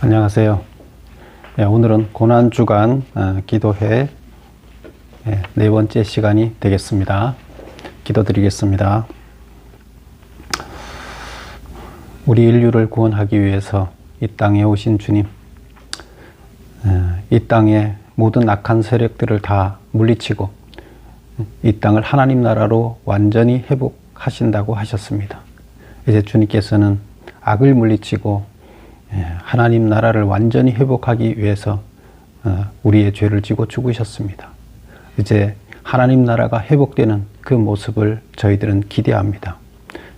안녕하세요. 오늘은 고난주간 기도회 네 번째 시간이 되겠습니다. 기도드리겠습니다. 우리 인류를 구원하기 위해서 이 땅에 오신 주님, 이 땅의 모든 악한 세력들을 다 물리치고 이 땅을 하나님 나라로 완전히 회복하신다고 하셨습니다. 이제 주님께서는 악을 물리치고 하나님 나라를 완전히 회복하기 위해서 우리의 죄를 지고 죽으셨습니다. 이제 하나님 나라가 회복되는 그 모습을 저희들은 기대합니다.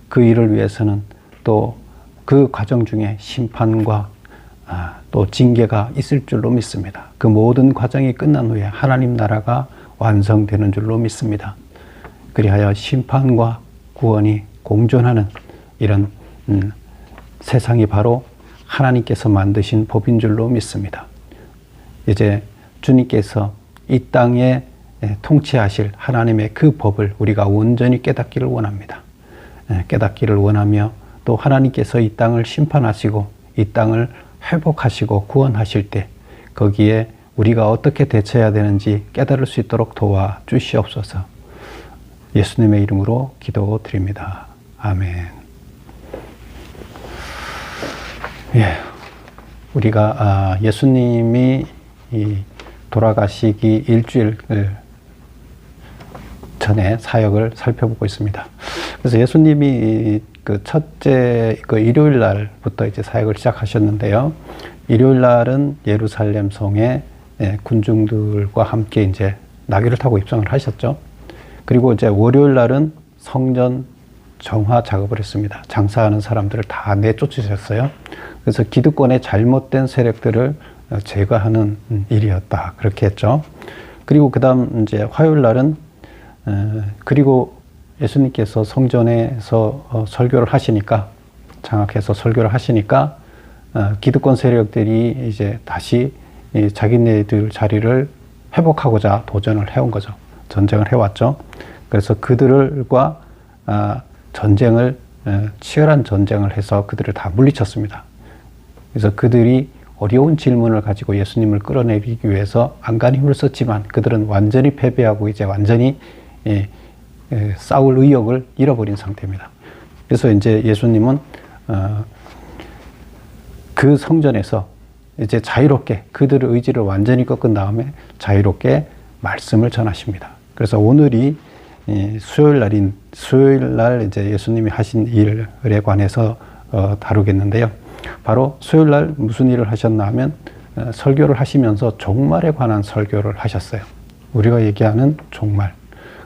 그 일을 위해서는 또 그 과정 중에 심판과 또 징계가 있을 줄로 믿습니다. 그 모든 과정이 끝난 후에 하나님 나라가 완성되는 줄로 믿습니다. 그리하여 심판과 구원이 공존하는 이런 세상이 바로 하나님께서 만드신 법인 줄로 믿습니다. 이제 주님께서 이 땅에 통치하실 하나님의 그 법을 우리가 온전히 깨닫기를 원합니다. 깨닫기를 원하며 또 하나님께서 이 땅을 심판하시고 이 땅을 회복하시고 구원하실 때 거기에 우리가 어떻게 대처해야 되는지 깨달을 수 있도록 도와주시옵소서. 예수님의 이름으로 기도드립니다. 아멘. 우리가 예수님이 돌아가시기 일주일 전에 사역을 살펴보고 있습니다. 그래서 예수님이 그 첫째 일요일 날부터 이제 사역을 시작하셨는데요. 일요일 날은 예루살렘 성에 군중들과 함께 이제 나귀를 타고 입성을 하셨죠. 그리고 이제 월요일 날은 성전 정화 작업을 했습니다. 장사하는 사람들을 다 내쫓으셨어요. 그래서 기득권의 잘못된 세력들을 제거하는 일이었다. 그렇게 했죠. 그리고 그 다음 이제 화요일 날은 그리고 예수님께서 성전에서 설교를 하시니까 장악해서 설교를 하시니까 기득권 세력들이 이제 다시 자기네들 자리를 회복하고자 도전을 해온 거죠. 전쟁을 해왔죠. 그래서 그들과 치열한 전쟁을 해서 그들을 다 물리쳤습니다. 그래서 그들이 어려운 질문을 가지고 예수님을 끌어내리기 위해서 안간 힘을 썼지만 그들은 완전히 패배하고 이제 완전히 싸울 의욕을 잃어버린 상태입니다. 그래서 이제 예수님은 그 성전에서 이제 자유롭게 그들의 의지를 완전히 꺾은 다음에 자유롭게 말씀을 전하십니다. 그래서 오늘이 수요일 날 이제 예수님이 하신 일에 관해서 다루겠는데요. 바로 수요일 날 무슨 일을 하셨나 하면 설교를 하시면서 종말에 관한 설교를 하셨어요. 우리가 얘기하는 종말.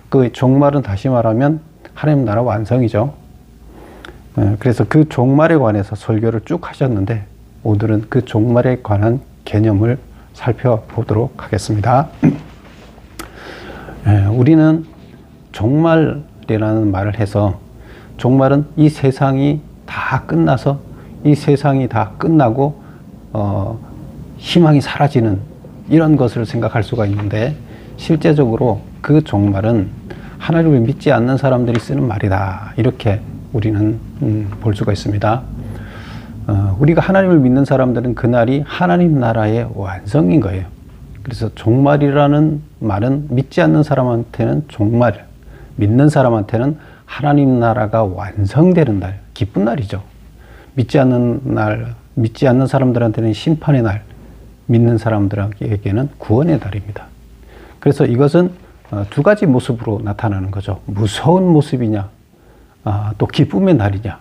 그 종말은 다시 말하면 하나님 나라 완성이죠. 그래서 그 종말에 관해서 설교를 쭉 하셨는데 오늘은 그 종말에 관한 개념을 살펴보도록 하겠습니다. 우리는 종말이라는 말을 해서 종말은 이 세상이 다 끝나서 이 세상이 다 끝나고 희망이 사라지는 이런 것을 생각할 수가 있는데 실제적으로 그 종말은 하나님을 믿지 않는 사람들이 쓰는 말이다. 이렇게 우리는 볼 수가 있습니다. 우리가 하나님을 믿는 사람들은 그날이 하나님 나라의 완성인 거예요. 그래서 종말이라는 말은 믿지 않는 사람한테는 종말, 믿는 사람한테는 하나님 나라가 완성되는 날, 기쁜 날이죠. 믿지 않는 사람들한테는 심판의 날, 믿는 사람들에게는 구원의 날입니다. 그래서 이것은 두 가지 모습으로 나타나는 거죠. 무서운 모습이냐, 또 기쁨의 날이냐.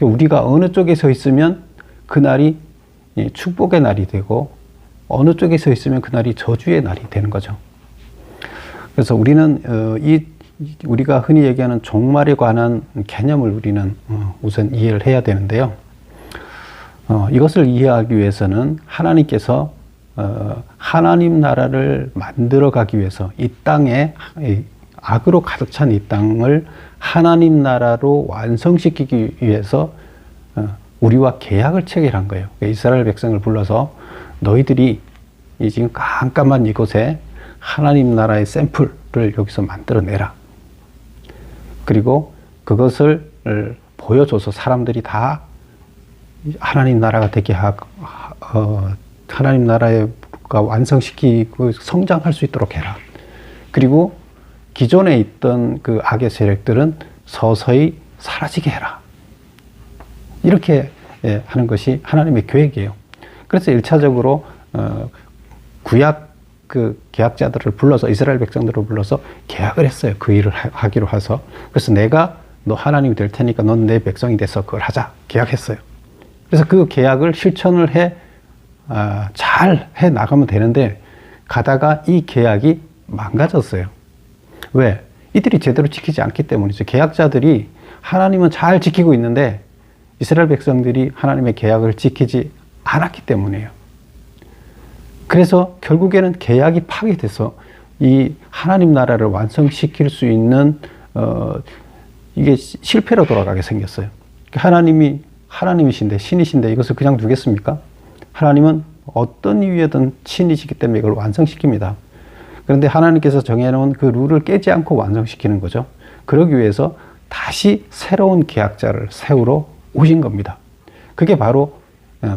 우리가 어느 쪽에 서 있으면 그날이 축복의 날이 되고 어느 쪽에 서 있으면 그날이 저주의 날이 되는 거죠. 그래서 우리는 우리가 흔히 얘기하는 종말에 관한 개념을 우리는 우선 이해를 해야 되는데요. 이것을 이해하기 위해서는 하나님께서 하나님 나라를 만들어 가기 위해서 이 땅에 악으로 가득 찬 이 땅을 하나님 나라로 완성시키기 위해서 우리와 계약을 체결한 거예요. 이스라엘 백성을 불러서 너희들이 이 지금 깜깜한 이곳에 하나님 나라의 샘플을 여기서 만들어내라. 그리고 그것을 보여줘서 사람들이 다 하나님 나라가 되게 하나님 나라가 완성시키고 성장할 수 있도록 해라. 그리고 기존에 있던 그 악의 세력들은 서서히 사라지게 해라. 이렇게 하는 것이 하나님의 계획이에요. 그래서 1차적으로 구약 그 계약자들을 불러서, 이스라엘 백성들을 불러서 계약을 했어요. 그 일을 하기로 해서. 그래서 내가 너 하나님이 될 테니까 넌 내 백성이 돼서 그걸 하자. 계약했어요. 그래서 그 계약을 실천을 잘 해 나가면 되는데, 가다가 이 계약이 망가졌어요. 왜? 이들이 제대로 지키지 않기 때문이죠. 계약자들이 하나님은 잘 지키고 있는데 이스라엘 백성들이 하나님의 계약을 지키지 않았기 때문이에요. 그래서 결국에는 계약이 파괴돼서 이 하나님 나라를 완성시킬 수 있는 이게 실패로 돌아가게 생겼어요. 하나님이신데, 신이신데 이것을 그냥 두겠습니까? 하나님은 어떤 이유에든 신이시기 때문에 이걸 완성시킵니다. 그런데 하나님께서 정해놓은 그 룰을 깨지 않고 완성시키는 거죠. 그러기 위해서 다시 새로운 계약자를 세우러 오신 겁니다. 그게 바로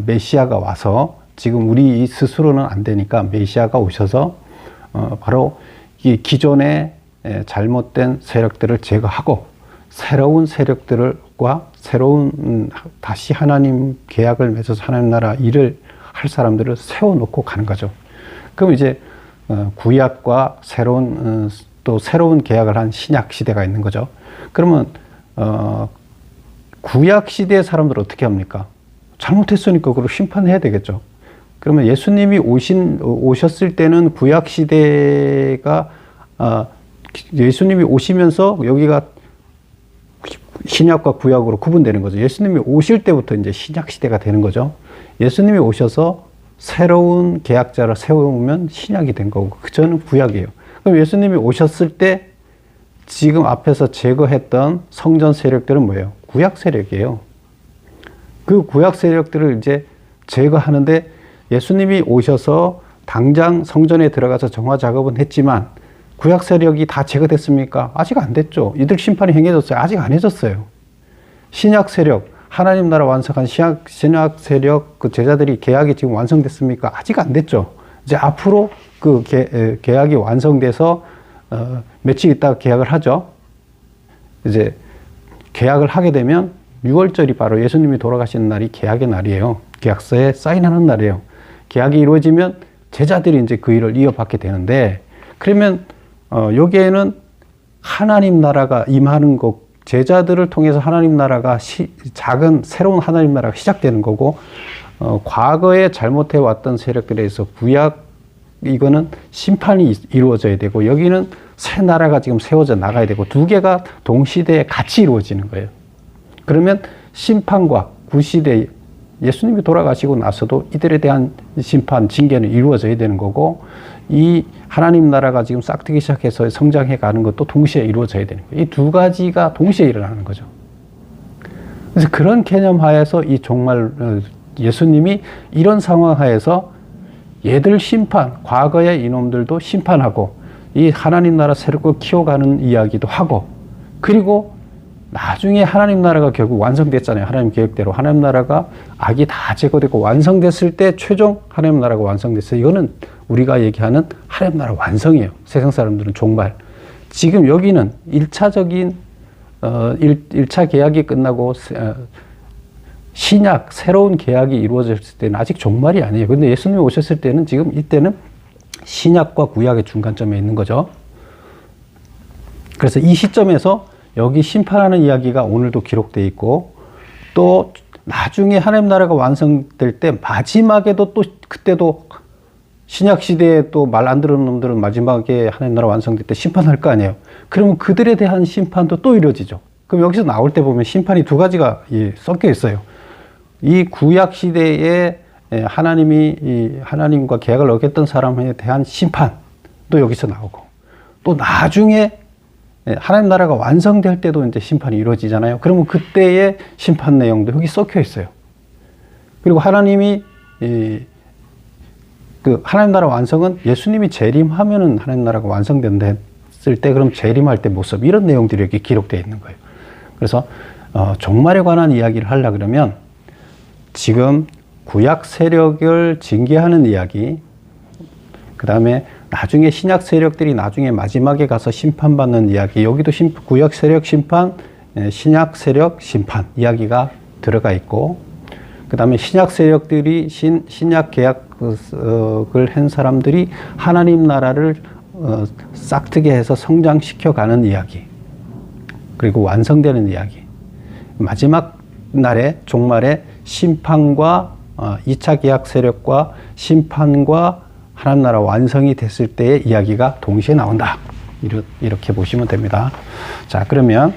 메시아가 와서, 지금 우리 스스로는 안 되니까 메시아가 오셔서 바로 이 기존의 잘못된 세력들을 제거하고 새로운 세력들과 새로운 다시 하나님 계약을 맺어서 하나님 나라 일을 할 사람들을 세워놓고 가는 거죠. 그럼 이제 구약과 또 새로운 계약을 한 신약 시대가 있는 거죠. 그러면 구약 시대의 사람들 어떻게 합니까? 잘못했으니까 그걸 심판해야 되겠죠. 그러면 예수님이 오셨을 때는 구약 시대가 예수님이 오시면서 여기가 신약과 구약으로 구분되는 거죠. 예수님이 오실 때부터 이제 신약 시대가 되는 거죠. 예수님이 오셔서 새로운 계약자를 세우면 신약이 된 거고, 그전은 구약이에요. 그럼 예수님이 오셨을 때 지금 앞에서 제거했던 성전 세력들은 뭐예요? 구약 세력이에요. 그 구약 세력들을 이제 제거하는데, 예수님이 오셔서 당장 성전에 들어가서 정화 작업은 했지만 구약 세력이 다 제거됐습니까? 아직 안 됐죠. 이들 심판이 행해졌어요? 아직 안 해졌어요. 신약 세력, 하나님 나라 완성한 신약 세력 그 제자들이 계약이 지금 완성됐습니까? 아직 안 됐죠. 이제 앞으로 그 계약이 완성돼서 며칠 있다가 계약을 하죠. 이제 계약을 하게 되면 6월절이 바로 예수님이 돌아가시는 날이 계약의 날이에요. 계약서에 사인하는 날이에요. 계약이 이루어지면 제자들이 이제 그 일을 이어받게 되는데, 그러면 여기에는 하나님 나라가 임하는 것, 제자들을 통해서 하나님 나라가 작은 새로운 하나님 나라가 시작되는 거고, 과거에 잘못해 왔던 세력들에 의해서 구약, 이거는 심판이 이루어져야 되고, 여기는 새 나라가 지금 세워져 나가야 되고, 두 개가 동시대에 같이 이루어지는 거예요. 그러면 심판과 구시대, 예수님이 돌아가시고 나서도 이들에 대한 심판, 징계는 이루어져야 되는 거고, 이 하나님 나라가 지금 싹트기 시작해서 성장해 가는 것도 동시에 이루어져야 되는 거예요. 이 두 가지가 동시에 일어나는 거죠. 그래서 그런 개념 하에서 이 정말 예수님이 이런 상황 하에서 얘들 심판, 과거의 이놈들도 심판하고, 이 하나님 나라 새롭게 키워가는 이야기도 하고, 그리고 나중에 하나님 나라가 결국 완성됐잖아요. 하나님 계획대로 하나님 나라가 악이 다 제거되고 완성됐을 때 최종 하나님 나라가 완성됐어요. 이거는 우리가 얘기하는 하나님 나라 완성이에요. 세상 사람들은 종말. 지금 여기는 1차적인 1차 계약이 끝나고 신약 새로운 계약이 이루어졌을 때는 아직 종말이 아니에요. 근데 예수님이 오셨을 때는 지금 이때는 신약과 구약의 중간점에 있는 거죠. 그래서 이 시점에서 여기 심판하는 이야기가 오늘도 기록되어 있고, 또 나중에 하나님 나라가 완성될 때 마지막에도 또 그때도 신약 시대에 또 말 안 들은 놈들은 마지막에 하나님 나라 완성될 때 심판할 거 아니에요. 그러면 그들에 대한 심판도 또 이루어지죠. 그럼 여기서 나올 때 보면 심판이 두 가지가 섞여 있어요. 이 구약 시대에 하나님이 하나님과 계약을 어겼던 사람에 대한 심판도 여기서 나오고, 또 나중에 하나님 나라가 완성될 때도 이제 심판이 이루어지잖아요. 그러면 그때의 심판 내용도 여기 섞여 있어요. 그리고 하나님이 그 하나님 나라 완성은 예수님이 재림하면은 하나님 나라가 완성됐을 때, 그럼 재림할 때 모습, 이런 내용들이 여기 기록되어 있는 거예요. 그래서 종말에 관한 이야기를 하려 그러면 지금 구약 세력을 징계하는 이야기, 그 다음에 나중에 신약 세력들이 나중에 마지막에 가서 심판받는 이야기, 여기도 구약 세력 심판, 신약 세력 심판 이야기가 들어가 있고, 그 다음에 신약 세력들이 신약 계약을 한 사람들이 하나님 나라를 싹트게 해서 성장시켜 가는 이야기, 그리고 완성되는 이야기, 마지막 날에 종말에 심판과 2차 계약 세력과 심판과 하나님 나라 완성이 됐을 때의 이야기가 동시에 나온다. 이렇게 보시면 됩니다. 자, 그러면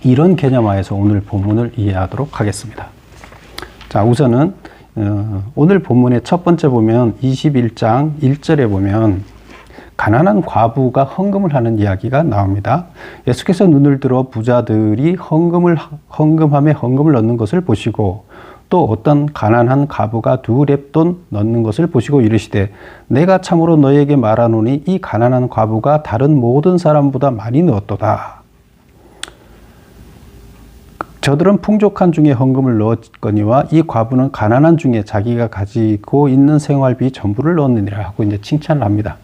이런 개념하에서 오늘 본문을 이해하도록 하겠습니다. 자, 우선은 오늘 본문의 첫 번째 보면 21장 1절에 보면 가난한 과부가 헌금을 하는 이야기가 나옵니다. 예수께서 눈을 들어 부자들이 헌금함에 헌금을 넣는 것을 보시고 또 어떤 가난한 과부가 2렙돈 넣는 것을 보시고 이르시되 내가 참으로 너에게 말하노니 이 가난한 과부가 다른 모든 사람보다 많이 넣었도다. 저들은 풍족한 중에 헌금을 넣었거니와 이 과부는 가난한 중에 자기가 가지고 있는 생활비 전부를 넣었느니라 하고 이제 칭찬을 합니다.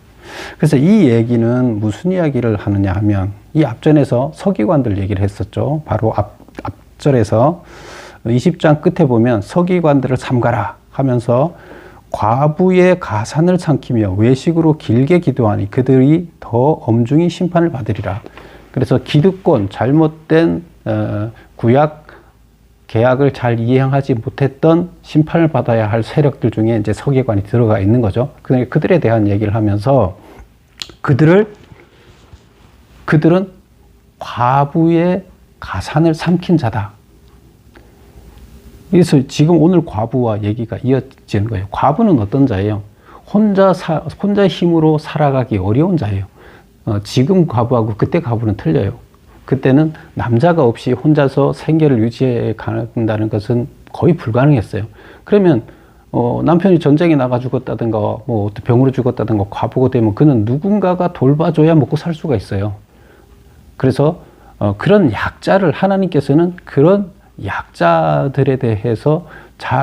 그래서 이 얘기는 무슨 이야기를 하느냐 하면 이 앞전에서 서기관들 얘기를 했었죠. 바로 앞절에서 20장 끝에 보면 서기관들을 삼가라 하면서 과부의 가산을 삼키며 외식으로 길게 기도하니 그들이 더 엄중히 심판을 받으리라. 그래서 기득권, 잘못된 구약 계약을 잘 이행하지 못했던 심판을 받아야 할 세력들 중에 이제 서기관이 들어가 있는 거죠. 그들에 대한 얘기를 하면서 그들은 과부의 가산을 삼킨 자다. 그래서 지금 오늘 과부와 얘기가 이어지는 거예요. 과부는 어떤 자예요? 혼자 힘으로 살아가기 어려운 자예요. 지금 과부하고 그때 과부는 틀려요. 그때는 남자가 없이 혼자서 생계를 유지해 간다는 것은 거의 불가능했어요. 그러면 남편이 전쟁에 나가 죽었다든가 뭐 병으로 죽었다든가 과부가 되면 그는 누군가가 돌봐줘야 먹고 살 수가 있어요. 그래서 그런 약자를 하나님께서는 그런 약자들에 대해서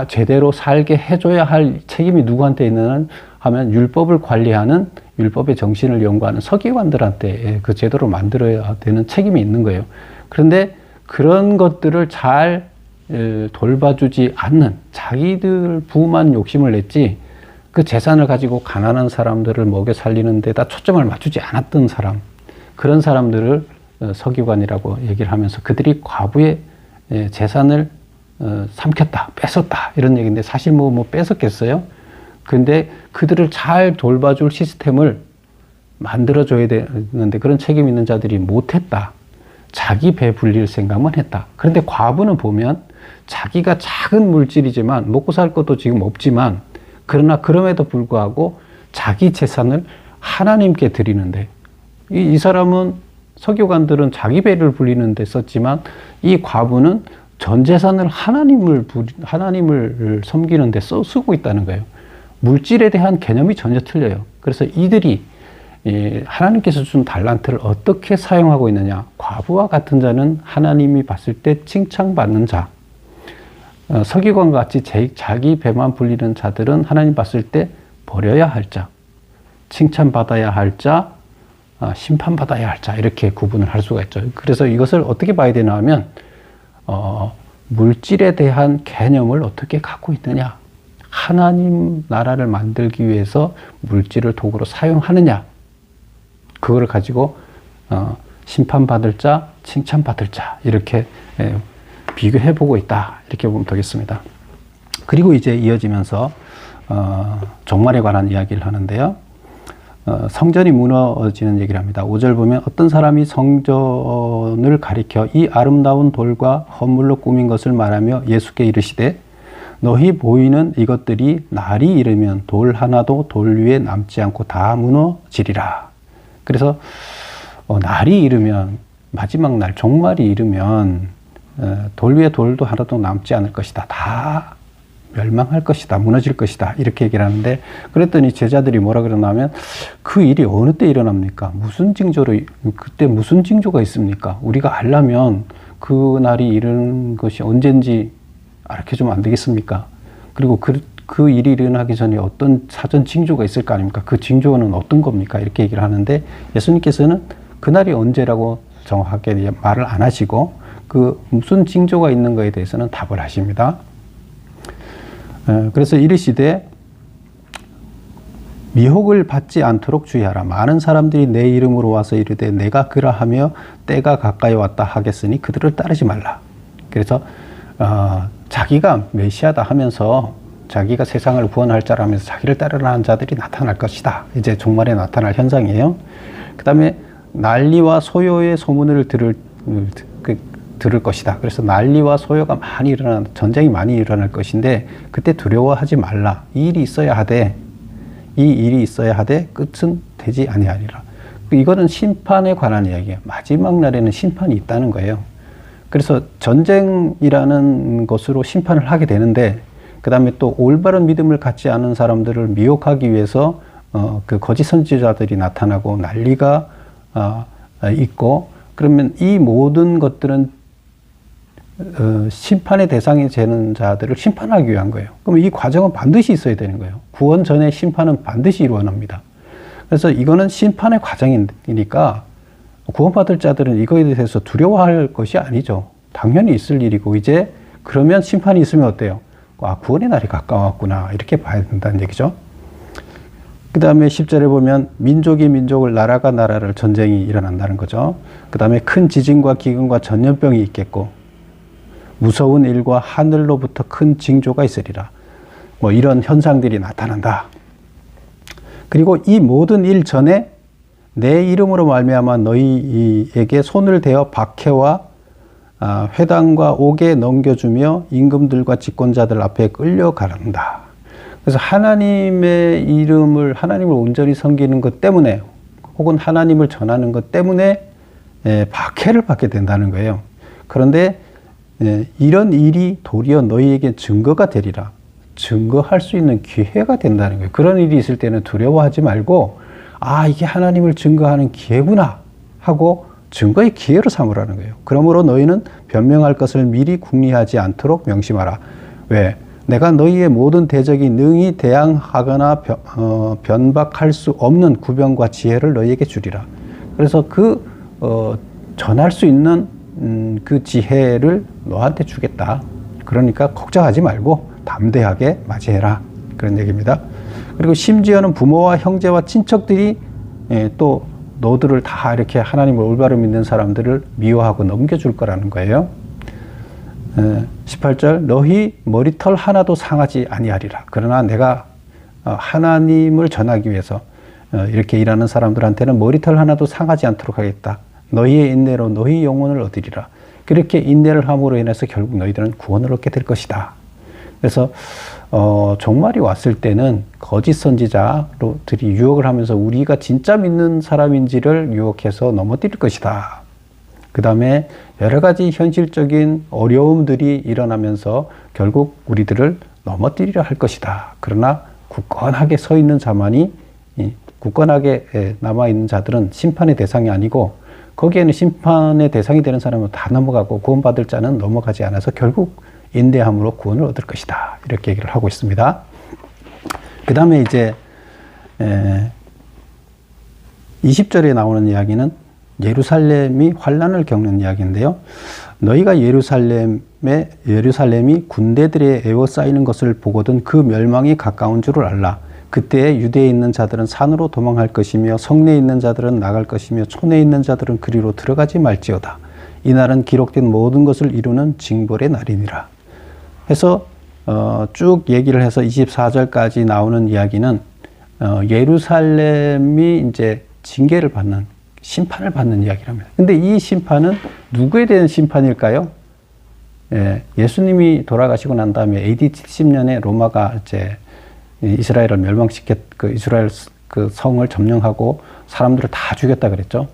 제대로 살게 해줘야 할 책임이 누구한테 있느냐 하면 율법을 관리하는 율법의 정신을 연구하는 서기관들한테 그 제도를 만들어야 되는 책임이 있는 거예요. 그런데 그런 것들을 잘 돌봐주지 않는 자기들 부만 욕심을 냈지 그 재산을 가지고 가난한 사람들을 먹여 살리는 데다 초점을 맞추지 않았던 사람, 그런 사람들을 서기관이라고 얘기를 하면서 그들이 과부의 재산을 삼켰다, 뺏었다 이런 얘기인데 사실 뭐 뺏었겠어요? 근데 그들을 잘 돌봐줄 시스템을 만들어줘야 되는데 그런 책임 있는 자들이 못했다. 자기 배 불릴 생각만 했다. 그런데 과부는 보면 자기가 작은 물질이지만 먹고 살 것도 지금 없지만 그러나 그럼에도 불구하고 자기 재산을 하나님께 드리는데 이 사람은 서기관들은 자기 배를 불리는 데 썼지만 이 과부는 전 재산을 하나님을 섬기는 데 쓰고 있다는 거예요. 물질에 대한 개념이 전혀 틀려요. 그래서 이들이 하나님께서 준 달란트를 어떻게 사용하고 있느냐. 과부와 같은 자는 하나님이 봤을 때 칭찬받는 자. 서기관과 같이 자기 배만 불리는 자들은 하나님 봤을 때 버려야 할 자. 칭찬받아야 할 자. 심판받아야 할 자. 이렇게 구분을 할 수가 있죠. 그래서 이것을 어떻게 봐야 되나 하면 물질에 대한 개념을 어떻게 갖고 있느냐. 하나님 나라를 만들기 위해서 물질을 도구로 사용하느냐. 그거를 가지고 심판받을 자, 칭찬받을 자 이렇게 비교해보고 있다. 이렇게 보면 되겠습니다. 그리고 이제 이어지면서 종말에 관한 이야기를 하는데요. 성전이 무너지는 얘기를 합니다. 5절 보면 어떤 사람이 성전을 가리켜 이 아름다운 돌과 헌물로 꾸민 것을 말하며 예수께 이르시되 너희 보이는 이것들이 날이 이르면 돌 하나도 돌 위에 남지 않고 다 무너지리라. 그래서 날이 이르면 마지막 날 종말이 이르면 돌 위에 돌도 하나도 남지 않을 것이다. 다 멸망할 것이다. 무너질 것이다. 이렇게 얘기를 하는데 그랬더니 제자들이 뭐라 그러냐면 그 일이 어느 때 일어납니까? 그때 무슨 징조가 있습니까? 우리가 알려면 그 날이 이르는 것이 언젠지 알려주면 안 되겠습니까? 그리고 그 일이 일어나기 전에 어떤 사전 징조가 있을 거 아닙니까? 그 징조는 어떤 겁니까? 이렇게 얘기를 하는데 예수님께서는 그날이 언제라고 정확하게 말을 안 하시고 그 무슨 징조가 있는 거에 대해서는 답을 하십니다. 그래서 이르시되 미혹을 받지 않도록 주의하라. 많은 사람들이 내 이름으로 와서 이르되 내가 그라하며 때가 가까이 왔다 하겠으니 그들을 따르지 말라. 그래서 자기가 메시아다 하면서 자기가 세상을 구원할 자라면서 자기를 따르라는 자들이 나타날 것이다. 이제 종말에 나타날 현상이에요. 그 다음에 난리와 소요의 소문을 들을 것이다. 그래서 난리와 소요가 많이 전쟁이 많이 일어날 것인데 그때 두려워하지 말라. 이 일이 있어야 하되 끝은 되지 아니하리라. 이거는 심판에 관한 이야기예요. 마지막 날에는 심판이 있다는 거예요. 그래서 전쟁이라는 것으로 심판을 하게 되는데 그 다음에 또 올바른 믿음을 갖지 않은 사람들을 미혹하기 위해서 그 거짓 선지자들이 나타나고 난리가 있고 그러면 이 모든 것들은 심판의 대상이 되는 자들을 심판하기 위한 거예요. 그럼 이 과정은 반드시 있어야 되는 거예요. 구원 전에 심판은 반드시 일어납니다. 그래서 이거는 심판의 과정이니까 구원받을 자들은 이거에 대해서 두려워할 것이 아니죠. 당연히 있을 일이고 이제 그러면 심판이 있으면 어때요? 구원의 날이 가까웠구나 이렇게 봐야 된다는 얘기죠. 그 다음에 10절에 보면 민족이 민족을 나라가 나라를 전쟁이 일어난다는 거죠. 그 다음에 큰 지진과 기근과 전염병이 있겠고 무서운 일과 하늘로부터 큰 징조가 있으리라. 뭐 이런 현상들이 나타난다. 그리고 이 모든 일 전에 내 이름으로 말미암아 너희에게 손을 대어 박해와 회당과 옥에 넘겨주며 임금들과 집권자들 앞에 끌려가란다. 그래서 하나님의 하나님을 온전히 섬기는 것 때문에 혹은 하나님을 전하는 것 때문에 박해를 받게 된다는 거예요. 그런데 이런 일이 도리어 너희에게 증거가 되리라. 증거할 수 있는 기회가 된다는 거예요. 그런 일이 있을 때는 두려워하지 말고 이게 하나님을 증거하는 기회구나 하고 증거의 기회로 삼으라는 거예요. 그러므로 너희는 변명할 것을 미리 궁리하지 않도록 명심하라. 왜? 내가 너희의 모든 대적이 능히 대항하거나 변박할 수 없는 구변과 지혜를 너희에게 주리라. 그래서 전할 수 있는 그 지혜를 너한테 주겠다. 그러니까 걱정하지 말고 담대하게 맞이해라. 그런 얘기입니다. 그리고 심지어는 부모와 형제와 친척들이 또 너들을 다 이렇게 하나님을 올바로 믿는 사람들을 미워하고 넘겨줄 거라는 거예요. 18절 너희 머리털 하나도 상하지 아니하리라. 그러나 내가 하나님을 전하기 위해서 이렇게 일하는 사람들한테는 머리털 하나도 상하지 않도록 하겠다. 너희의 인내로 너희 영혼을 얻으리라. 그렇게 인내를 함으로 인해서 결국 너희들은 구원을 얻게 될 것이다. 그래서 종말이 왔을 때는 거짓 선지자들이 유혹을 하면서 우리가 진짜 믿는 사람인지를 유혹해서 넘어뜨릴 것이다. 그 다음에 여러 가지 현실적인 어려움들이 일어나면서 결국 우리들을 넘어뜨리려 할 것이다. 그러나 굳건하게 서 있는 자만이 굳건하게 남아있는 자들은 심판의 대상이 아니고 거기에는 심판의 대상이 되는 사람은 다 넘어가고 구원받을 자는 넘어가지 않아서 결국 인내함으로 구원을 얻을 것이다. 이렇게 얘기를 하고 있습니다. 그 다음에 이제 20절에 나오는 이야기는 예루살렘이 환난을 겪는 이야기인데요. 너희가 예루살렘이 군대들에 에워싸이는 것을 보거든 그 멸망이 가까운 줄을 알라. 그때에 유대에 있는 자들은 산으로 도망할 것이며 성내에 있는 자들은 나갈 것이며 촌에 있는 자들은 그리로 들어가지 말지어다. 이날은 기록된 모든 것을 이루는 징벌의 날이니라. 해서 쭉 얘기를 해서 24절까지 나오는 이야기는 예루살렘이 이제 징계를 받는 심판을 받는 이야기랍니다. 근데 이 심판은 누구에 대한 심판일까요? 예수님이 돌아가시고 난 다음에 AD 70년에 로마가 이제 이스라엘을 이스라엘 그 성을 점령하고 사람들을 다 죽였다 그랬죠.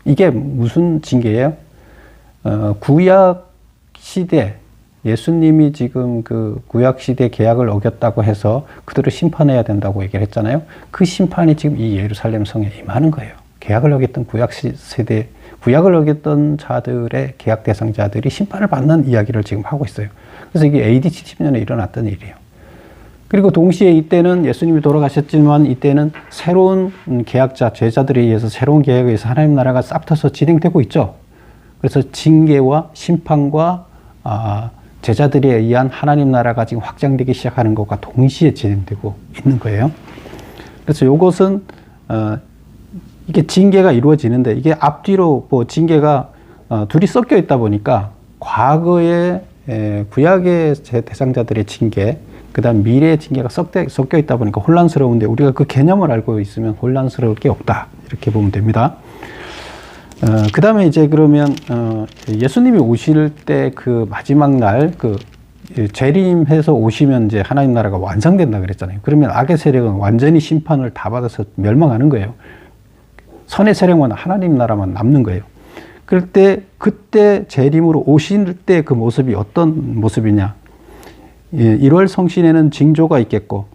이게 무슨 징계예요? 구약 시대 예수님이 지금 그 구약 시대 계약을 어겼다고 해서 그들을 심판해야 된다고 얘기를 했잖아요. 그 심판이 지금 이 예루살렘 성에 임하는 거예요. 계약을 어겼던 구약을 어겼던 자들의 계약 대상자들이 심판을 받는 이야기를 지금 하고 있어요. 그래서 이게 AD 70년에 일어났던 일이에요. 그리고 동시에 이때는 예수님이 돌아가셨지만 이때는 새로운 계약자, 제자들에 의해서 새로운 계약에 의해서 하나님 나라가 싹터서 진행되고 있죠. 그래서 징계와 심판과 제자들에 의한 하나님 나라가 지금 확장되기 시작하는 것과 동시에 진행되고 있는 거예요. 그래서 이것은 이게 징계가 이루어지는데 이게 앞뒤로 뭐 징계가 둘이 섞여 있다 보니까 과거의 구약의 대상자들의 징계, 그 다음 미래의 징계가 섞여 있다 보니까 혼란스러운데 우리가 그 개념을 알고 있으면 혼란스러울 게 없다. 이렇게 보면 됩니다. 그 다음에 이제 그러면 예수님이 오실 때 그 마지막 날 재림해서 오시면 이제 하나님 나라가 완성된다 그랬잖아요. 그러면 악의 세력은 완전히 심판을 다 받아서 멸망하는 거예요. 선의 세력만 하나님 나라만 남는 거예요. 그때 재림으로 오실 때 그 모습이 어떤 모습이냐? 1월 성신에는 징조가 있겠고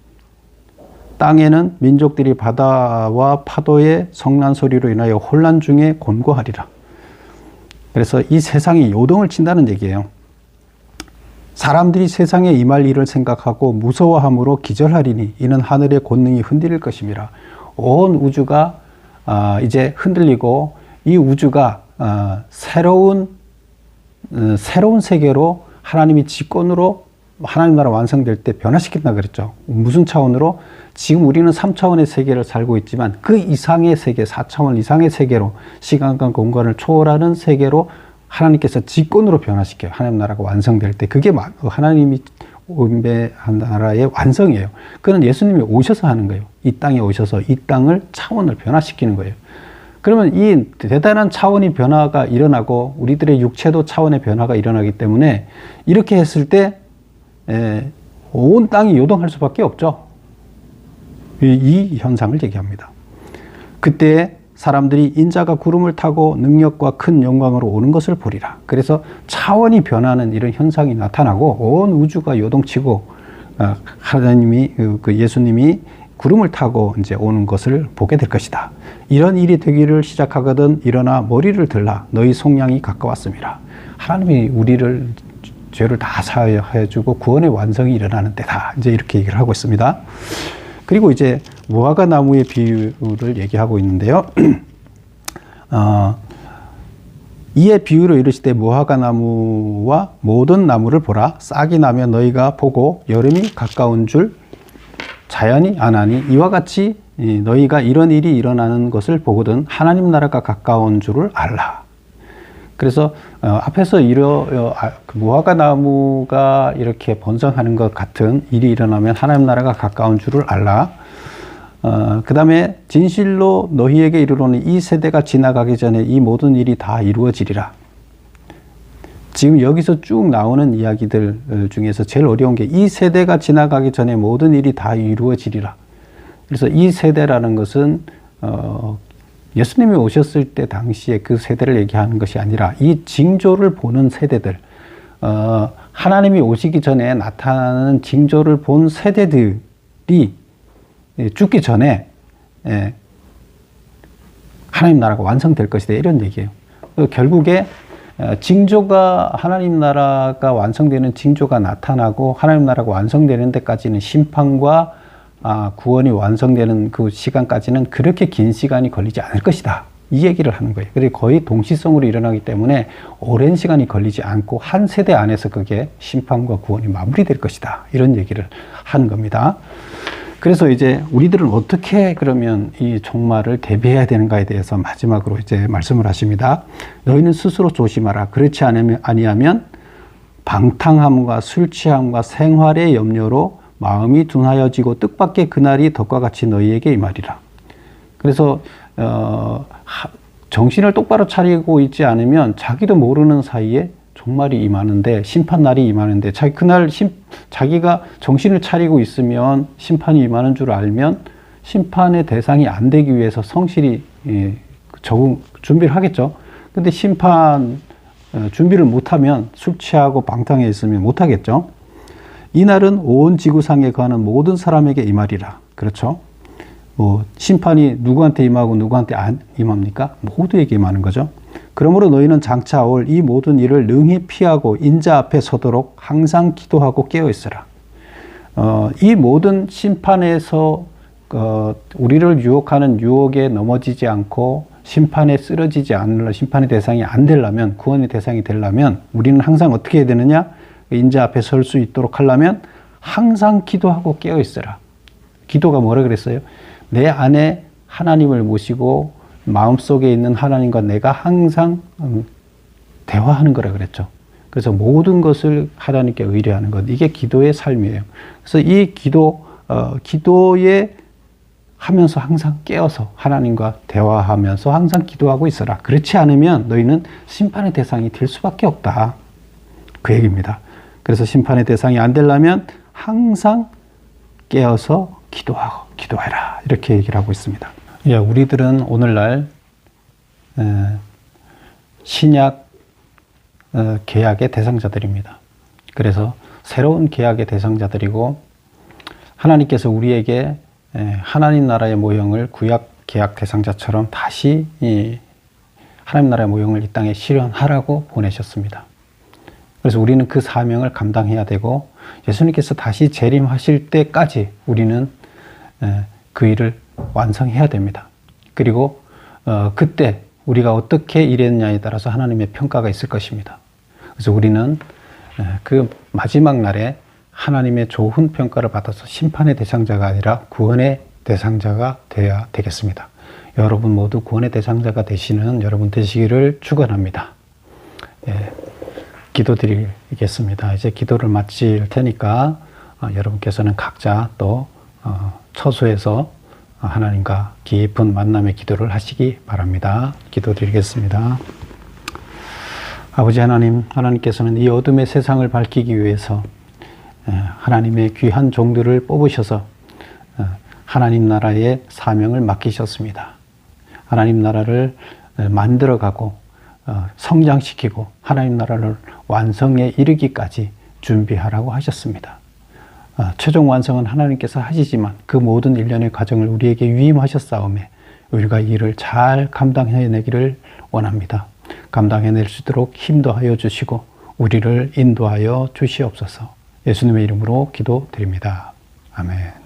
땅에는 민족들이 바다와 파도의 성난 소리로 인하여 혼란 중에 곤고하리라. 그래서 이 세상이 요동을 친다는 얘기예요. 사람들이 세상에 임할 일을 생각하고 무서워함으로 기절하리니 이는 하늘의 권능이 흔들릴 것임이라. 온 우주가 이제 흔들리고 이 우주가 새로운 세계로 하나님이 집권으로 하나님 나라 완성될 때 변화시킨다 그랬죠. 무슨 차원으로? 지금 우리는 3차원의 세계를 살고 있지만 그 이상의 세계, 4차원 이상의 세계로 시간과 공간을 초월하는 세계로 하나님께서 집권으로 변화시켜요. 하나님 나라가 완성될 때. 그게 하나님이 운배한 나라의 완성이에요. 그건 예수님이 오셔서 하는 거예요. 이 땅에 오셔서 이 땅을 차원을 변화시키는 거예요. 그러면 이 대단한 차원의 변화가 일어나고 우리들의 육체도 차원의 변화가 일어나기 때문에 이렇게 했을 때 온 땅이 요동할 수밖에 없죠. 이 현상을 얘기합니다. 그때 사람들이 인자가 구름을 타고 능력과 큰 영광으로 오는 것을 보리라. 그래서 차원이 변하는 이런 현상이 나타나고 온 우주가 요동치고 하나님이 예수님이 구름을 타고 이제 오는 것을 보게 될 것이다. 이런 일이 되기를 시작하거든 일어나 머리를 들라 너희 속량이 가까웠음이라. 하나님이 우리를 죄를 다 사해주고 구원의 완성이 일어나는 때다. 이제 이렇게 얘기를 하고 있습니다. 그리고 이제 무화과 나무의 비유를 얘기하고 있는데요. 이에 비유로 이르시되 무화과 나무와 모든 나무를 보라. 싹이 나면 너희가 보고 여름이 가까운 줄 자연이 아나니 이와 같이 너희가 이런 일이 일어나는 것을 보거든 하나님 나라가 가까운 줄을 알라. 그래서 앞에서 무화과 나무가 이렇게 번성하는 것 같은 일이 일어나면 하나님 나라가 가까운 줄을 알라. 그 다음에 진실로 너희에게 이르노니 이 세대가 지나가기 전에 이 모든 일이 다 이루어지리라. 지금 여기서 쭉 나오는 이야기들 중에서 제일 어려운 게 이 세대가 지나가기 전에 모든 일이 다 이루어지리라. 그래서 이 세대라는 것은 예수님이 오셨을 때 당시에 그 세대를 얘기하는 것이 아니라 이 징조를 보는 세대들, 하나님이 오시기 전에 나타나는 징조를 본 세대들이 죽기 전에 하나님 나라가 완성될 것이다 이런 얘기예요. 결국에 징조가 하나님 나라가 완성되는 징조가 나타나고 하나님 나라가 완성되는 데까지는 심판과 구원이 완성되는 그 시간까지는 그렇게 긴 시간이 걸리지 않을 것이다. 이 얘기를 하는 거예요. 그리고 거의 동시성으로 일어나기 때문에 오랜 시간이 걸리지 않고 한 세대 안에서 그게 심판과 구원이 마무리될 것이다. 이런 얘기를 하는 겁니다. 그래서 이제 우리들은 어떻게 그러면 이 종말을 대비해야 되는가에 대해서 마지막으로 이제 말씀을 하십니다. 너희는 스스로 조심하라. 그렇지 아니하면 방탕함과 술 취함과 생활의 염려로 마음이 둔하여지고 뜻밖의 그날이 덕과 같이 너희에게 임하리라. 그래서 정신을 똑바로 차리고 있지 않으면 자기도 모르는 사이에 종말이 임하는데 심판날이 임하는데 그날 자기가 정신을 차리고 있으면 심판이 임하는 줄 알면 심판의 대상이 안 되기 위해서 성실히 준비를 하겠죠. 근데 심판 준비를 못하면 술 취하고 방탕해 있으면 못하겠죠. 이날은 온 지구상에 거하는 모든 사람에게 임하리라. 그렇죠? 심판이 누구한테 임하고 누구한테 안 임합니까? 모두에게 임하는 거죠. 그러므로 너희는 장차 올 이 모든 일을 능히 피하고 인자 앞에 서도록 항상 기도하고 깨어 있으라. 이 모든 심판에서 우리를 유혹하는 유혹에 넘어지지 않고 심판에 쓰러지지 않으려, 심판의 대상이 안 되려면, 구원의 대상이 되려면 우리는 항상 어떻게 해야 되느냐? 인자 앞에 설 수 있도록 하려면 항상 기도하고 깨어 있어라. 기도가 뭐라 그랬어요? 내 안에 하나님을 모시고 마음속에 있는 하나님과 내가 항상 대화하는 거라 그랬죠. 그래서 모든 것을 하나님께 의뢰하는 것, 이게 기도의 삶이에요. 그래서 이 기도에 하면서 항상 깨어서 하나님과 대화하면서 항상 기도하고 있어라. 그렇지 않으면 너희는 심판의 대상이 될 수밖에 없다. 그 얘기입니다. 그래서 심판의 대상이 안 되려면 항상 깨어서 기도해라. 이렇게 얘기를 하고 있습니다. 우리들은 오늘날 신약 계약의 대상자들입니다. 그래서 새로운 계약의 대상자들이고 하나님께서 우리에게 하나님 나라의 모형을 구약 계약 대상자처럼 다시 이 하나님 나라의 모형을 이 땅에 실현하라고 보내셨습니다. 그래서 우리는 그 사명을 감당해야 되고 예수님께서 다시 재림하실 때까지 우리는 그 일을 완성해야 됩니다. 그리고 그때 우리가 어떻게 일했냐에 따라서 하나님의 평가가 있을 것입니다. 그래서 우리는 그 마지막 날에 하나님의 좋은 평가를 받아서 심판의 대상자가 아니라 구원의 대상자가 되어야 되겠습니다. 여러분 모두 구원의 대상자가 되시는 여러분 되시기를 축원합니다. 기도드리겠습니다. 이제 기도를 마칠 테니까 여러분께서는 각자 또 처소에서 하나님과 깊은 만남의 기도를 하시기 바랍니다. 기도드리겠습니다. 아버지 하나님, 하나님께서는 이 어둠의 세상을 밝히기 위해서 하나님의 귀한 종들을 뽑으셔서 하나님 나라의 사명을 맡기셨습니다. 하나님 나라를 만들어가고 성장시키고 하나님 나라를 완성에 이르기까지 준비하라고 하셨습니다. 최종 완성은 하나님께서 하시지만 그 모든 일련의 과정을 우리에게 위임하셨사오매 우리가 이 일을 잘 감당해내기를 원합니다. 감당해낼 수 있도록 힘도 하여 주시고 우리를 인도하여 주시옵소서. 예수님의 이름으로 기도드립니다. 아멘.